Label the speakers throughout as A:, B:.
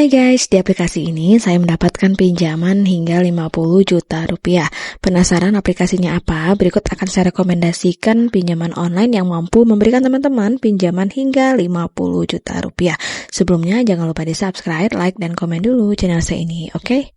A: Hai guys, di aplikasi ini saya mendapatkan pinjaman hingga 50 juta rupiah. Penasaran aplikasinya apa? Berikut akan saya rekomendasikan pinjaman online yang mampu memberikan teman-teman pinjaman hingga 50 juta rupiah. Sebelumnya jangan lupa di subscribe, like, dan komen dulu channel saya ini, oke?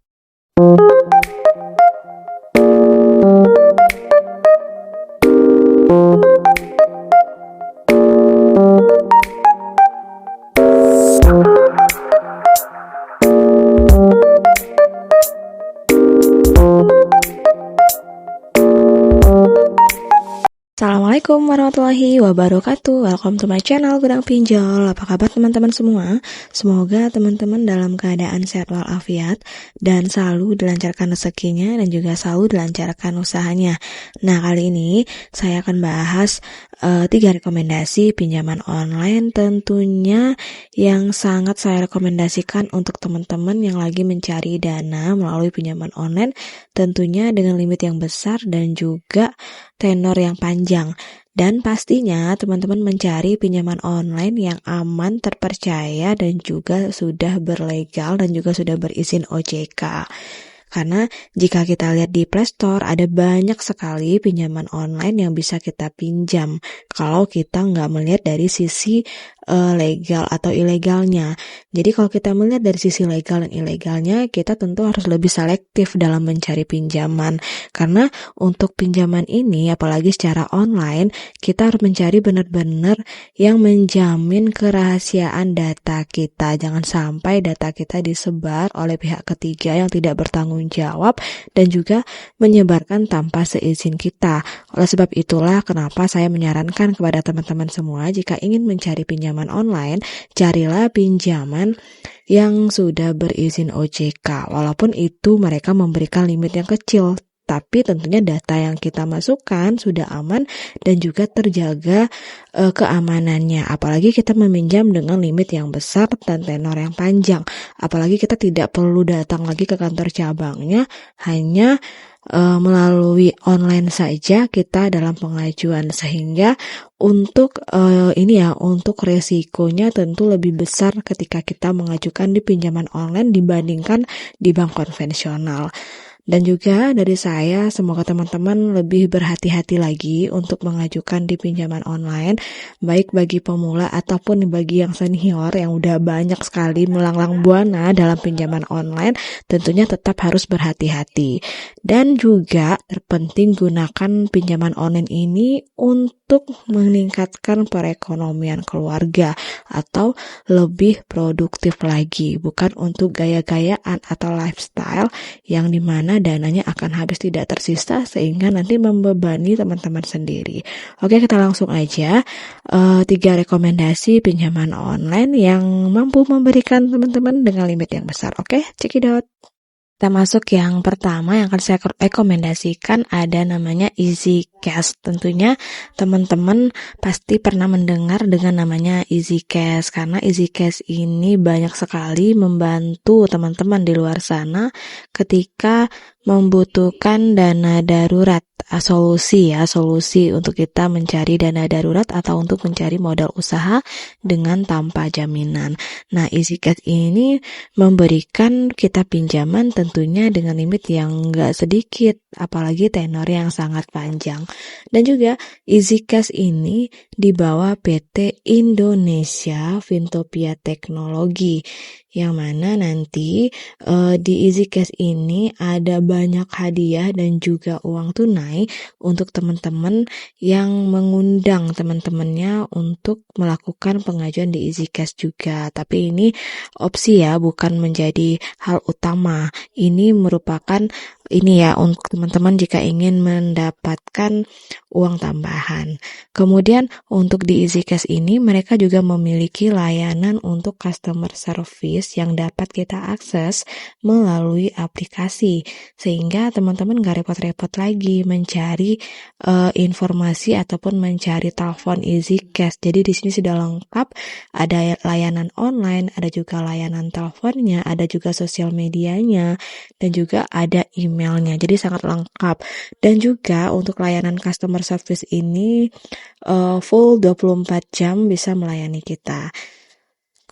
A: Assalamualaikum warahmatullahi wabarakatuh. Welcome to my channel Gudang Pinjol. Apa kabar teman-teman semua? Semoga teman-teman dalam keadaan sehat walafiat dan selalu dilancarkan rezekinya dan juga selalu dilancarkan usahanya. Nah, kali ini saya akan bahas 3 rekomendasi pinjaman online tentunya yang sangat saya rekomendasikan untuk teman-teman yang lagi mencari dana melalui pinjaman online, tentunya dengan limit yang besar dan juga tenor yang panjang. Dan pastinya teman-teman mencari pinjaman online yang aman, terpercaya, dan juga sudah berlegal dan juga sudah berizin OJK. Karena jika kita lihat di Play Store, ada banyak sekali pinjaman online yang bisa kita pinjam kalau kita nggak melihat dari sisi legal atau ilegalnya. Jadi kalau kita melihat dari sisi legal dan ilegalnya, kita tentu harus lebih selektif dalam mencari pinjaman. Karena untuk pinjaman ini, apalagi secara online, kita harus mencari benar-benar yang menjamin kerahasiaan data kita. Jangan sampai data kita disebar oleh pihak ketiga yang tidak bertanggung jawab dan juga menyebarkan tanpa seizin kita. Oleh sebab itulah kenapa saya menyarankan kepada teman-teman semua, jika ingin mencari pinjaman online, carilah pinjaman yang sudah berizin OJK. Walaupun itu mereka memberikan limit yang kecil, tapi tentunya data yang kita masukkan sudah aman dan juga terjaga keamanannya. Apalagi kita meminjam dengan limit yang besar dan tenor yang panjang. Apalagi kita tidak perlu datang lagi ke kantor cabangnya, hanya melalui online saja kita dalam pengajuan, sehingga untuk untuk resikonya tentu lebih besar ketika kita mengajukan di pinjaman online dibandingkan di bank konvensional. Dan juga dari saya, semoga teman-teman lebih berhati-hati lagi untuk mengajukan di pinjaman online, baik bagi pemula ataupun bagi yang senior yang udah banyak sekali melanglang buana dalam pinjaman online, tentunya tetap harus berhati-hati. Dan juga terpenting gunakan pinjaman online ini untuk meningkatkan perekonomian keluarga atau lebih produktif lagi, bukan untuk gaya-gayaan atau lifestyle yang dimana dananya akan habis tidak tersisa sehingga nanti membebani teman-teman sendiri. Oke, kita langsung aja 3 rekomendasi pinjaman online yang mampu memberikan teman-teman dengan limit yang besar. Oke, check it out. Kita masuk yang pertama yang akan saya rekomendasikan, ada namanya Easy Cash. Tentunya teman-teman pasti pernah mendengar dengan namanya Easy Cash, karena Easy Cash ini banyak sekali membantu teman-teman di luar sana ketika membutuhkan dana darurat, solusi untuk kita mencari dana darurat atau untuk mencari modal usaha dengan tanpa jaminan. Nah, Easy Cash ini memberikan kita pinjaman tentunya dengan limit yang enggak sedikit, apalagi tenor yang sangat panjang. Dan juga Easy Cash ini dibawa PT Indonesia Fintopia Teknologi, yang mana nanti di Easy Cash ini ada banyak hadiah dan juga uang tunai untuk teman-teman yang mengundang teman-temannya untuk melakukan pengajuan di Easy Cash juga. Tapi ini opsi ya, bukan menjadi hal utama. Ini merupakan untuk teman-teman jika ingin mendapatkan uang tambahan. Kemudian untuk di Easy Cash ini mereka juga memiliki layanan untuk customer service yang dapat kita akses melalui aplikasi, sehingga teman-teman gak repot-repot lagi mencari informasi ataupun mencari telepon Easy Cash. Jadi di sini sudah lengkap, ada layanan online, ada juga layanan teleponnya, ada juga sosial medianya, dan juga ada emailnya. Jadi sangat lengkap. Dan juga untuk layanan customer service ini full 24 jam bisa melayani kita.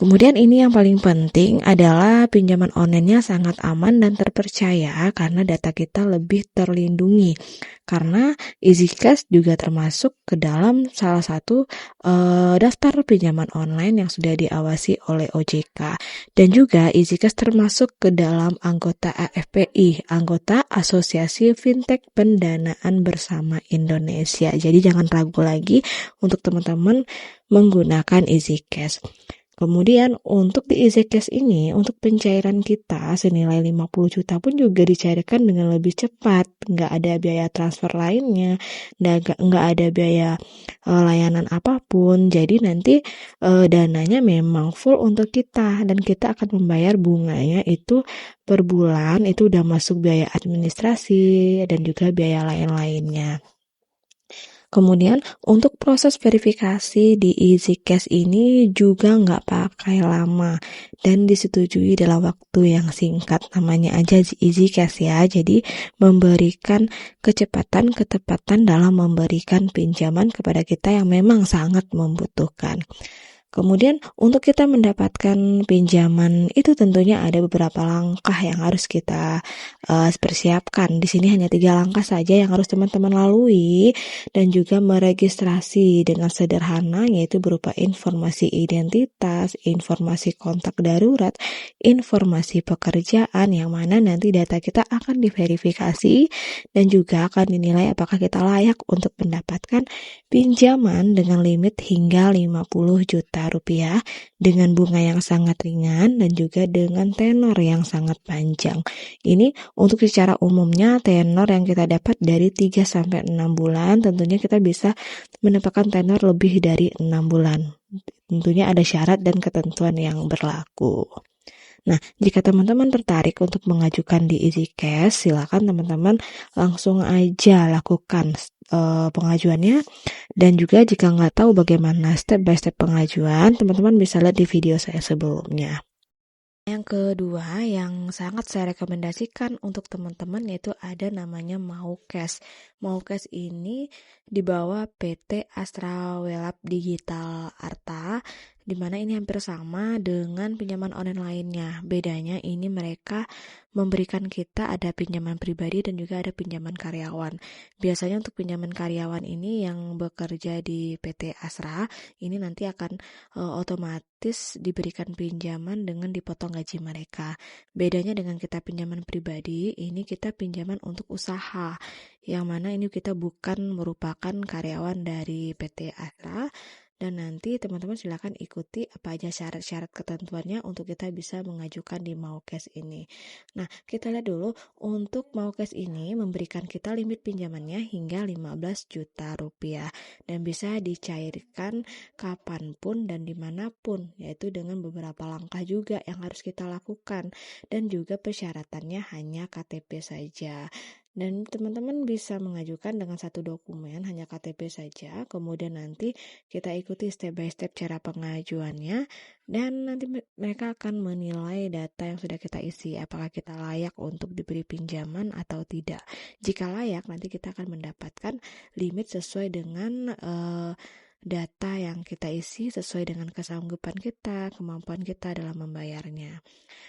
A: Kemudian ini yang paling penting adalah pinjaman online-nya sangat aman dan terpercaya karena data kita lebih terlindungi. Karena EasyCash juga termasuk ke dalam salah satu daftar pinjaman online yang sudah diawasi oleh OJK. Dan juga EasyCash termasuk ke dalam anggota AFPI, anggota Asosiasi Fintech Pendanaan Bersama Indonesia. Jadi jangan ragu lagi untuk teman-teman menggunakan EasyCash. Kemudian untuk di EasyCash ini, untuk pencairan kita senilai 50 juta pun juga dicairkan dengan lebih cepat. Nggak ada biaya transfer lainnya, nggak ada biaya layanan apapun. Jadi nanti dananya memang full untuk kita dan kita akan membayar bunganya itu per bulan, itu udah masuk biaya administrasi dan juga biaya lain-lainnya. Kemudian untuk proses verifikasi di EasyCash ini juga nggak pakai lama dan disetujui dalam waktu yang singkat, namanya aja EasyCash ya. Jadi memberikan kecepatan, ketepatan dalam memberikan pinjaman kepada kita yang memang sangat membutuhkan. Kemudian untuk kita mendapatkan pinjaman itu tentunya ada beberapa langkah yang harus kita persiapkan. Di sini hanya 3 langkah saja yang harus teman-teman lalui dan juga meregistrasi dengan sederhana, yaitu berupa informasi identitas, informasi kontak darurat, informasi pekerjaan, yang mana nanti data kita akan diverifikasi dan juga akan dinilai apakah kita layak untuk mendapatkan pinjaman dengan limit hingga 50 juta rupiah dengan bunga yang sangat ringan dan juga dengan tenor yang sangat panjang. Ini untuk secara umumnya tenor yang kita dapat dari 3 sampai 6 bulan, tentunya kita bisa mendapatkan tenor lebih dari 6 bulan. Tentunya ada syarat dan ketentuan yang berlaku. Nah, jika teman-teman tertarik untuk mengajukan di EasyCash, silakan teman-teman langsung aja lakukan pengajuannya. Dan juga jika nggak tahu bagaimana step by step pengajuan, teman-teman bisa lihat di video saya sebelumnya. Yang kedua yang sangat saya rekomendasikan untuk teman-teman yaitu ada namanya Maucash. Maucash ini dibawa PT Astra Welab Digital Arta, di mana ini hampir sama dengan pinjaman online lainnya. Bedanya ini mereka memberikan kita ada pinjaman pribadi dan juga ada pinjaman karyawan. Biasanya untuk pinjaman karyawan ini yang bekerja di PT Astra, ini nanti akan otomatis diberikan pinjaman dengan dipotong gaji mereka. Bedanya dengan kita pinjaman pribadi, ini kita pinjaman untuk usaha, yang mana ini kita bukan merupakan karyawan dari PT Astra. Dan nanti teman-teman silakan ikuti apa aja syarat-syarat ketentuannya untuk kita bisa mengajukan di Maucash ini. Nah, kita lihat dulu untuk Maucash ini memberikan kita limit pinjamannya hingga 15 juta rupiah dan bisa dicairkan kapanpun dan dimanapun, yaitu dengan beberapa langkah juga yang harus kita lakukan dan juga persyaratannya hanya KTP saja. Dan teman-teman bisa mengajukan dengan satu dokumen, hanya KTP saja, kemudian nanti kita ikuti step by step cara pengajuannya, dan nanti mereka akan menilai data yang sudah kita isi, apakah kita layak untuk diberi pinjaman atau tidak. Jika layak, nanti kita akan mendapatkan limit sesuai dengan data yang kita isi, sesuai dengan kesanggupan kita, kemampuan kita dalam membayarnya.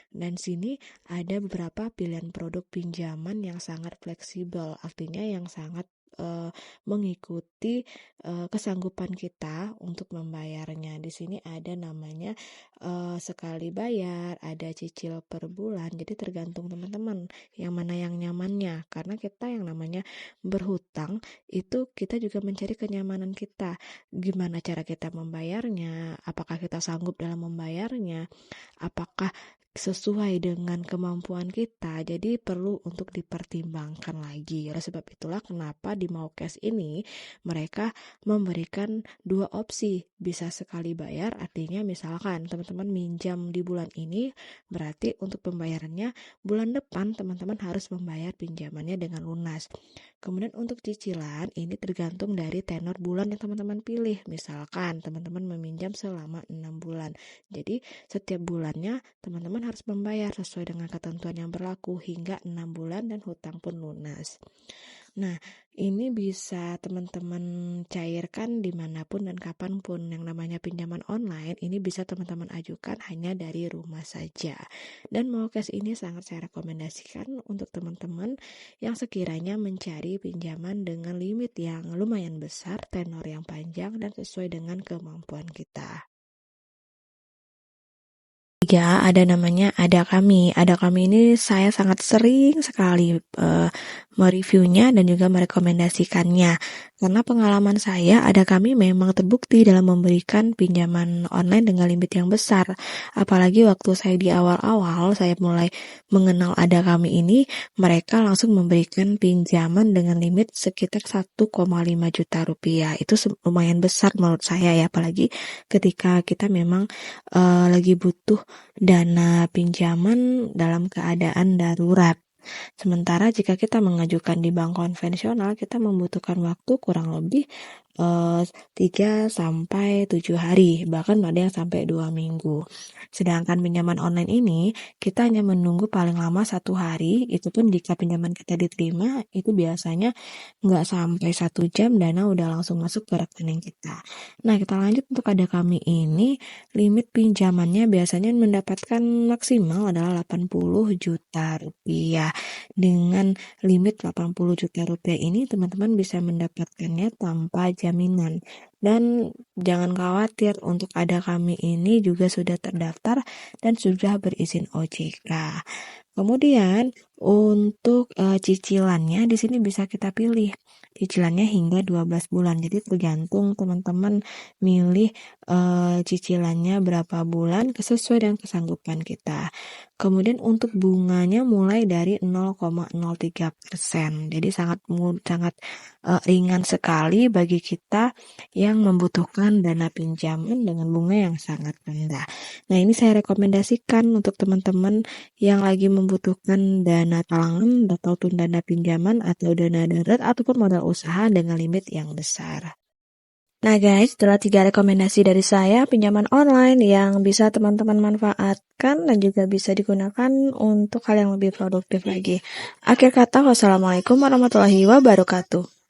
A: Dan sini ada beberapa pilihan produk pinjaman yang sangat fleksibel, artinya yang sangat mengikuti kesanggupan kita untuk membayarnya. Di sini ada namanya sekali bayar, ada cicil per bulan. Jadi tergantung teman-teman yang mana yang nyamannya. Karena kita yang namanya berhutang itu kita juga mencari kenyamanan kita. Gimana cara kita membayarnya? Apakah kita sanggup dalam membayarnya? Apakah sesuai dengan kemampuan kita, jadi perlu untuk dipertimbangkan lagi. Oleh sebab itulah kenapa di Maucash ini mereka memberikan 2 opsi, bisa sekali bayar, artinya misalkan teman-teman minjam di bulan ini, berarti untuk pembayarannya bulan depan teman-teman harus membayar pinjamannya dengan lunas. Kemudian untuk cicilan ini tergantung dari tenor bulan yang teman-teman pilih. Misalkan teman-teman meminjam selama 6 bulan. Jadi setiap bulannya teman-teman harus membayar sesuai dengan ketentuan yang berlaku hingga 6 bulan dan hutang pun lunas. Nah, ini bisa teman-teman cairkan dimanapun dan kapanpun. Yang namanya pinjaman online, ini bisa teman-teman ajukan hanya dari rumah saja. Dan Maucas ini sangat saya rekomendasikan untuk teman-teman yang sekiranya mencari pinjaman dengan limit yang lumayan besar, tenor yang panjang, dan sesuai dengan kemampuan kita. Ya, ada namanya Ada Kami. Ada Kami ini saya sangat sering sekali mereviewnya dan juga merekomendasikannya. Karena pengalaman saya, Ada Kami memang terbukti dalam memberikan pinjaman online dengan limit yang besar. Apalagi waktu saya di awal-awal, saya mulai mengenal Ada Kami ini, mereka langsung memberikan pinjaman dengan limit sekitar 1,5 juta rupiah. Itu lumayan besar menurut saya ya, apalagi ketika kita memang lagi butuh dana pinjaman dalam keadaan darurat. Sementara jika kita mengajukan di bank konvensional, kita membutuhkan waktu kurang lebih 3 sampai 7 hari, bahkan ada yang sampai 2 minggu. Sedangkan pinjaman online ini, kita hanya menunggu paling lama 1 hari, itu pun jika pinjaman kita diterima, itu biasanya nggak sampai 1 jam, dana udah langsung masuk ke rekening kita. Nah, kita lanjut untuk Ada Kami ini, limit pinjamannya biasanya mendapatkan maksimal adalah 80 juta rupiah. Dengan limit 80 juta rupiah ini, teman-teman bisa mendapatkannya tanpa jaminan. Dan jangan khawatir, untuk Ada Kami ini juga sudah terdaftar dan sudah berizin OJK. Kemudian untuk cicilannya di sini bisa kita pilih cicilannya hingga 12 bulan. Jadi tergantung teman-teman milih cicilannya berapa bulan sesuai dengan kesanggupan kita. Kemudian untuk bunganya mulai dari 0,03%. Jadi sangat ringan sekali bagi kita yang membutuhkan dana pinjaman dengan bunga yang sangat rendah. Nah, ini saya rekomendasikan untuk teman-teman yang lagi membutuhkan dana talangan ataupun dana pinjaman atau dana darurat ataupun modal usaha dengan limit yang besar. Nah guys, itulah 3 rekomendasi dari saya pinjaman online yang bisa teman-teman manfaatkan dan juga bisa digunakan untuk hal yang lebih produktif lagi. Akhir kata, wassalamualaikum warahmatullahi wabarakatuh.